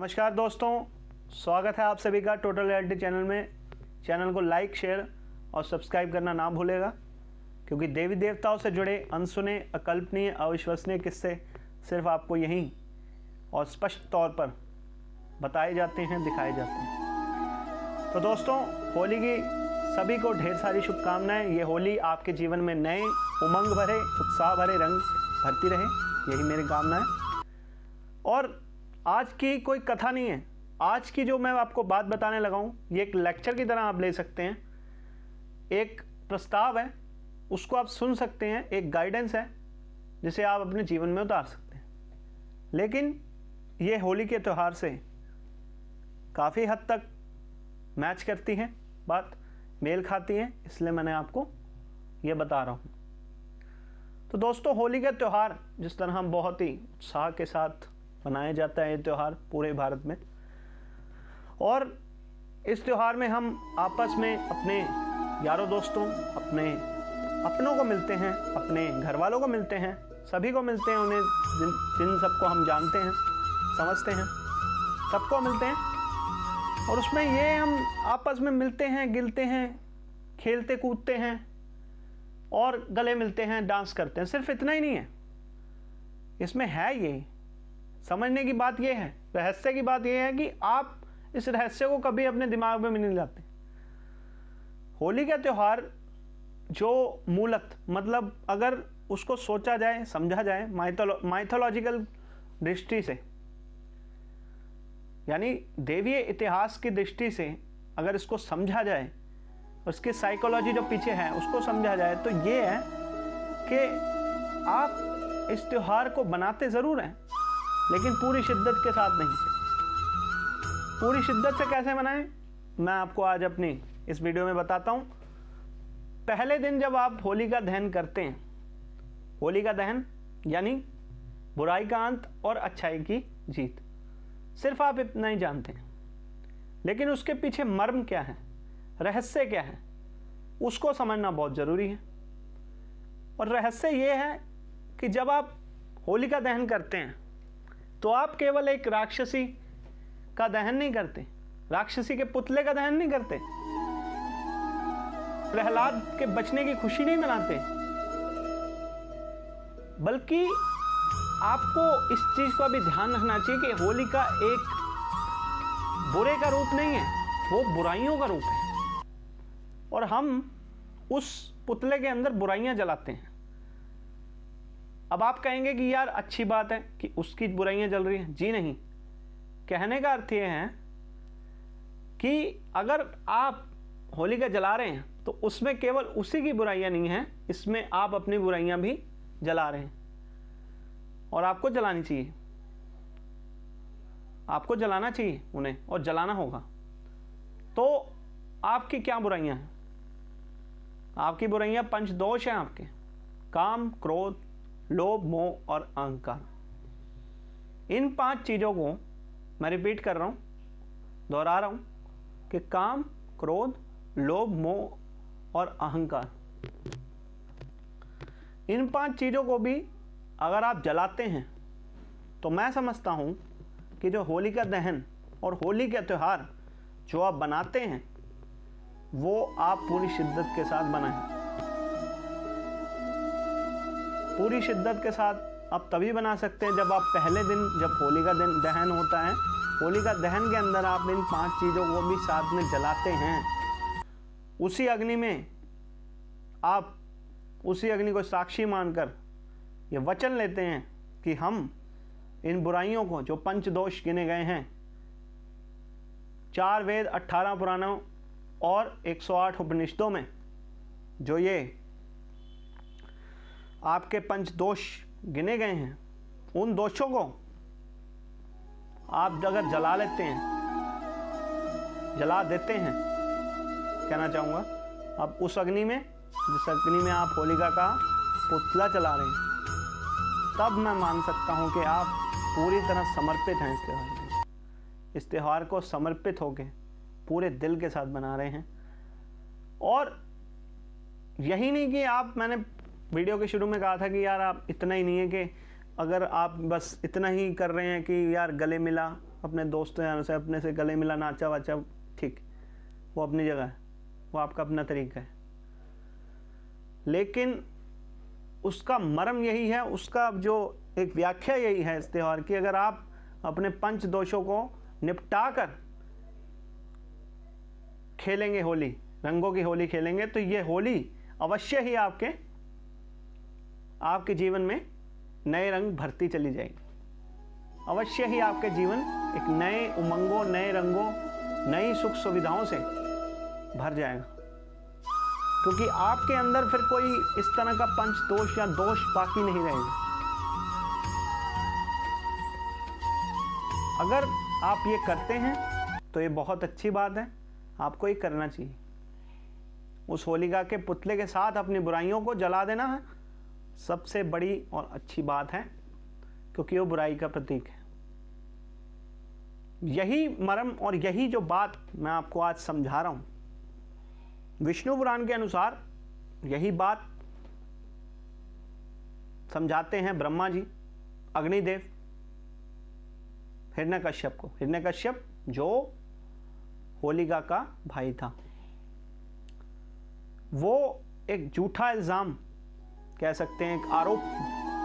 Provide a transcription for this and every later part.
नमस्कार दोस्तों, स्वागत है आप सभी का टोटल रियलिटी चैनल में। चैनल को लाइक, शेयर और सब्सक्राइब करना ना भूलेगा, क्योंकि देवी देवताओं से जुड़े अनसुने, अकल्पनीय, अविश्वसनीय किस्से सिर्फ आपको यहीं और स्पष्ट तौर पर बताए जाते हैं, दिखाए जाते हैं। तो दोस्तों, होली की सभी को ढेर सारी शुभकामनाएं। ये होली आपके जीवन में नए उमंग भरे, उत्साह भरे रंग भरती रहे, यही मेरी कामना है। और आज की कोई कथा नहीं है, आज की जो मैं आपको बात बताने लगा हूँ ये एक लेक्चर की तरह आप ले सकते हैं। एक प्रस्ताव है, उसको आप सुन सकते हैं, एक गाइडेंस है जिसे आप अपने जीवन में उतार सकते हैं। लेकिन ये होली के त्यौहार से काफ़ी हद तक मैच करती है, बात मेल खाती है, इसलिए मैंने आपको ये बता रहा हूँ। तो दोस्तों, होली का त्यौहार जिस तरह हम बहुत ही उत्साह के साथ मनाया जाता है, ये त्यौहार पूरे भारत में, और इस त्यौहार में हम आपस में अपने यारों दोस्तों, अपनों को मिलते हैं, अपने घर वालों को मिलते हैं, सभी को मिलते हैं, उन्हें जिन सबको हम जानते हैं, समझते हैं, सबको मिलते हैं। और उसमें ये हम आपस में मिलते हैं, गिलते हैं, खेलते कूदते हैं और गले मिलते हैं, डांस करते हैं। सिर्फ इतना ही नहीं है, इसमें है ये समझने की बात यह है, रहस्य की बात यह है कि आप इस रहस्य को कभी अपने दिमाग में नहीं लाते। होली का त्यौहार जो मूलत मतलब अगर उसको सोचा जाए, समझा जाए माइथोलॉजिकल दृष्टि से, यानी देवीय इतिहास की दृष्टि से अगर इसको समझा जाए, उसकी साइकोलॉजी जो पीछे है उसको समझा जाए, तो ये है कि आप इस त्यौहार को बनाते ज़रूर हैं, लेकिन पूरी शिद्दत के साथ नहीं। पूरी शिद्दत से कैसे मनाएं, मैं आपको आज अपनी इस वीडियो में बताता हूं। पहले दिन जब आप होली का दहन करते हैं, होली का दहन यानी बुराई का अंत और अच्छाई की जीत, सिर्फ आप इतना ही जानते हैं। लेकिन उसके पीछे मर्म क्या है, रहस्य क्या है, उसको समझना बहुत ज़रूरी है। और रहस्य ये है कि जब आप होली का दहन करते हैं तो आप केवल एक राक्षसी का दहन नहीं करते, राक्षसी के पुतले का दहन नहीं करते, प्रहलाद के बचने की खुशी नहीं मनाते, बल्कि आपको इस चीज का भी ध्यान रखना चाहिए कि होली का एक बुरे का रूप नहीं है, वो बुराइयों का रूप है। और हम उस पुतले के अंदर बुराइयां जलाते हैं। अब आप कहेंगे कि यार अच्छी बात है कि उसकी बुराइयां जल रही हैं। जी नहीं, कहने का अर्थ ये है कि अगर आप होली का जला रहे हैं तो उसमें केवल उसी की बुराइयां नहीं हैं, इसमें आप अपनी बुराइयां भी जला रहे हैं। और आपको जलानी चाहिए, आपको जलाना चाहिए उन्हें, और जलाना होगा। तो आपकी क्या बुराइयां हैं? आपकी बुराइयां पंचदोष हैं आपके, काम, क्रोध, लोभ, मोह और अहंकार। इन 5 चीज़ों को मैं रिपीट कर रहा हूँ, दोहरा रहा हूँ कि काम, क्रोध, लोभ, मोह और अहंकार, इन 5 चीज़ों को भी अगर आप जलाते हैं तो मैं समझता हूँ कि जो होली का दहन और होली का त्यौहार जो आप बनाते हैं वो आप पूरी शिद्दत के साथ बनाएं। पूरी शिद्दत के साथ आप तभी बना सकते हैं जब आप पहले दिन, जब होली का दिन दहन होता है, होली का दहन के अंदर आप इन 5 चीज़ों को भी साथ में जलाते हैं। उसी अग्नि में आप उसी अग्नि को साक्षी मानकर ये वचन लेते हैं कि हम इन बुराइयों को, जो पंचदोष गिने गए हैं, 4 वेद, 18 पुराणों और 108 उपनिषदों में जो ये आपके पंचदोष गिने गए हैं, उन दोषों को आप अगर जला लेते हैं, जला देते हैं, कहना चाहूँगा, अब उस अग्नि में, जिस अग्नि में आप होलिका का पुतला जला रहे हैं, तब मैं मान सकता हूँ कि आप पूरी तरह समर्पित हैं इस त्यौहार में। इस त्यौहार को समर्पित होकर पूरे दिल के साथ बना रहे हैं। और यही नहीं कि आप, मैंने वीडियो के शुरू में कहा था कि यार आप इतना ही नहीं है कि अगर आप बस इतना ही कर रहे हैं कि यार गले मिला, अपने दोस्तों यार से अपने से गले मिला, नाचा वाचा, ठीक, वो अपनी जगह है, वो आपका अपना तरीका है। लेकिन उसका मर्म यही है, उसका जो एक व्याख्या यही है इस त्यौहार की, अगर आप अपने पंच दोषों को निपटा कर खेलेंगे होली, रंगों की होली खेलेंगे, तो ये होली अवश्य ही आपके जीवन में नए रंग भरती चली जाएगी। अवश्य ही आपके जीवन एक नए उमंगों, नए रंगों, नई सुख सुविधाओं से भर जाएगा, क्योंकि आपके अंदर फिर कोई इस तरह का पंच दोष या दोष बाकी नहीं रहेगा। अगर आप ये करते हैं तो ये बहुत अच्छी बात है, आपको ये करना चाहिए। उस होलिका के पुतले के साथ अपनी बुराइयों को जला देना है सबसे बड़ी और अच्छी बात है, क्योंकि वो बुराई का प्रतीक है। यही मर्म और यही जो बात मैं आपको आज समझा रहा हूं, विष्णु पुराण के अनुसार यही बात समझाते हैं ब्रह्मा जी अग्निदेव हिरण्यकश्यप को। हिरण्यकश्यप जो होलिका का भाई था, वो एक झूठा इल्जाम कह सकते हैं, एक आरोप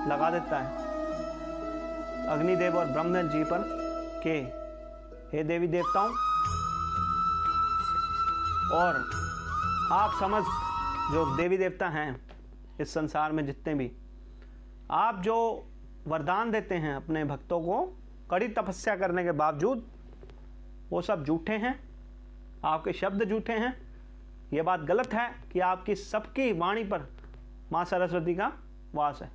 लगा देता है अग्निदेव और ब्रह्मा जी पर कि हे देवी देवताओं, और आप समझ जो देवी देवता हैं इस संसार में जितने भी, आप जो वरदान देते हैं अपने भक्तों को कड़ी तपस्या करने के बावजूद, वो सब झूठे हैं, आपके शब्द झूठे हैं। ये बात गलत है कि आपकी सबकी वाणी पर माँ सरस्वती का वास है।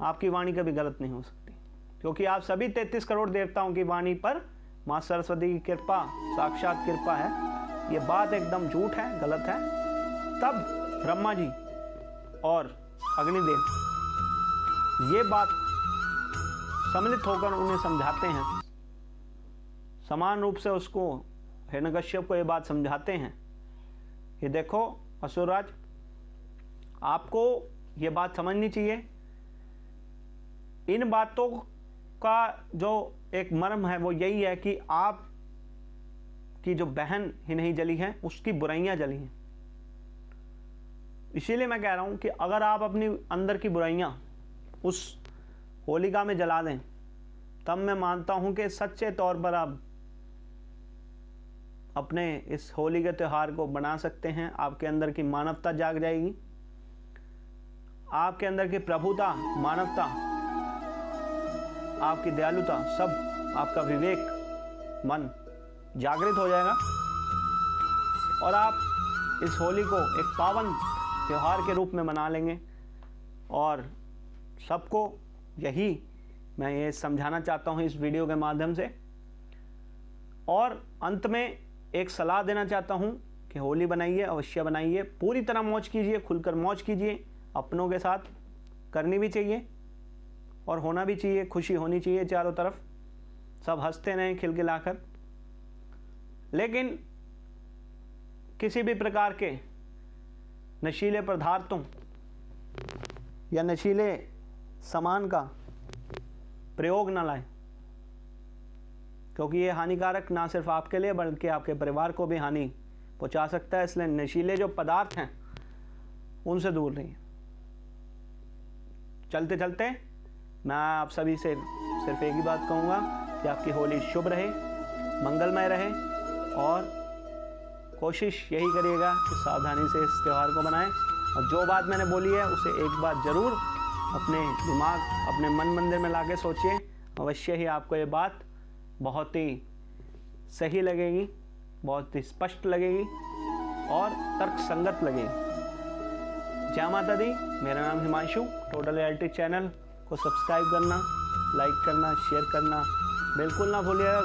आपकी वाणी कभी गलत नहीं हो सकती, क्योंकि आप सभी 33 करोड़ देवताओं की वाणी पर माँ सरस्वती की कृपा, साक्षात कृपा है। ये बात एकदम झूठ है, गलत है। तब ब्रह्मा जी और अग्निदेव ये बात सम्मिलित होकर उन्हें समझाते हैं, समान रूप से उसको हिरण्यकश्यप को ये बात समझाते हैं कि देखो असुरराज, आपको ये बात समझनी चाहिए, इन बातों का जो एक मर्म है वो यही है कि आप की जो बहन ही नहीं जली है, उसकी बुराइयां जली हैं। इसीलिए मैं कह रहा हूं कि अगर आप अपनी अंदर की बुराइयां उस होलिका में जला दें, तब मैं मानता हूं कि सच्चे तौर पर आप अपने इस होली के त्यौहार को बना सकते हैं। आपके अंदर की मानवता जाग जाएगी, आपके अंदर की प्रभुता, मानवता, आपकी दयालुता, सब, आपका विवेक, मन जागृत हो जाएगा, और आप इस होली को एक पावन त्यौहार के रूप में मना लेंगे। और सबको यही मैं ये समझाना चाहता हूँ इस वीडियो के माध्यम से। और अंत में एक सलाह देना चाहता हूँ कि होली बनाइए, अवश्य बनाइए, पूरी तरह मौज कीजिए, खुलकर मौज कीजिए, अपनों के साथ करनी भी चाहिए और होना भी चाहिए, खुशी होनी चाहिए चारों तरफ, सब हंसते रहें खिलखिलाकर। लेकिन किसी भी प्रकार के नशीले पदार्थों या नशीले सामान का प्रयोग न लाएं, क्योंकि ये हानिकारक ना सिर्फ आपके लिए बल्कि आपके परिवार को भी हानि पहुंचा सकता है। इसलिए नशीले जो पदार्थ हैं उनसे दूर रहिए। चलते चलते मैं आप सभी से सिर्फ एक ही बात कहूँगा कि आपकी होली शुभ रहे, मंगलमय रहे, और कोशिश यही करिएगा कि सावधानी से इस त्यौहार को बनाएं। और जो बात मैंने बोली है उसे एक बार ज़रूर अपने दिमाग, अपने मन मंदिर में लाके सोचिए। अवश्य ही आपको ये बात बहुत ही सही लगेगी, बहुत ही स्पष्ट लगेगी और तर्क संगत लगेगी। जय माता दी। मेरा नाम हिमांशु। टोटल रियलिटी चैनल को सब्सक्राइब करना, लाइक करना, शेयर करना बिल्कुल ना भूलिएगा।